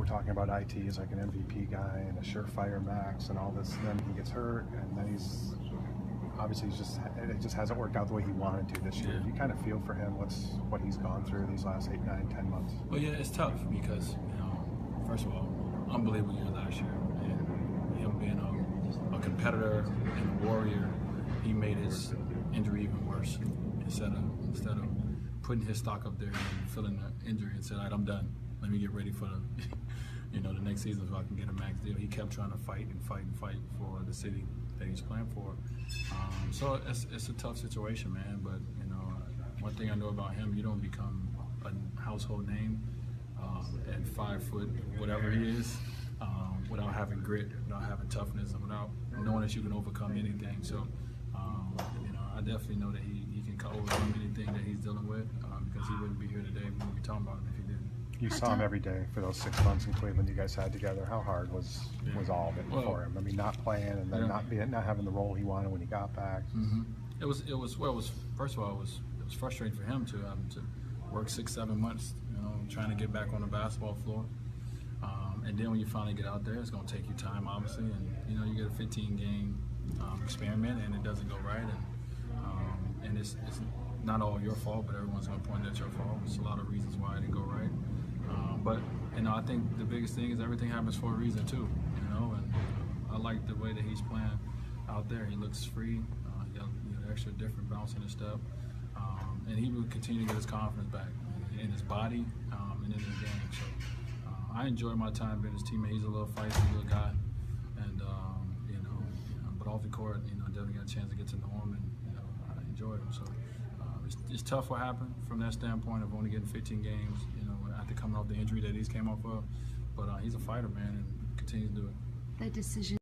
we're talking about IT as like an MVP guy and a surefire max and all this. And then he gets hurt, and then it just hasn't worked out the way he wanted to this year. Yeah. You kind of feel for him what he's gone through these last 8, 9, 10 months. Well, yeah, it's tough because, first of all, unbelievable year last year, and him being a competitor and a warrior, he made his injury even worse. Instead of putting his stock up there and feeling the injury and said, all right, I'm done. Let me get ready for the the next season so I can get a max deal. He kept trying to fight for the city that he's playing for. So it's a tough situation, man. But one thing I know about him, you don't become a household name at 5 foot, whatever he is, without having grit, without having toughness, and without knowing that you can overcome anything. So I definitely know that he can overcome anything that he's dealing with because he wouldn't be here today. We wouldn't be talking about him if he didn't. You saw him every day for those 6 months in Cleveland you guys had together. How hard was all of it for him? I mean, not playing and then not having the role he wanted when he got back. Mm-hmm. It was first of all, it was frustrating for him to work 6, 7 months, trying to get back on the basketball floor. And then when you finally get out there, it's going to take you time, obviously. And you get a 15-game experiment, and it doesn't go right. And it's not all your fault, but everyone's going to point at your fault. There's a lot of reasons why it didn't go right. But I think the biggest thing is everything happens for a reason too. And I like the way that he's playing out there. He looks free. He got extra different bounce in his step, and he will continue to get his confidence back in his body and in his game. So I enjoy my time being his teammate. He's a little feisty little guy, and but off the court, I definitely got a chance to get to know him, and I enjoyed him. So it's tough what happened from that standpoint of only getting 15 games, after coming off the injury that he's came off of. But he's a fighter, man, and continues to do it. That decision.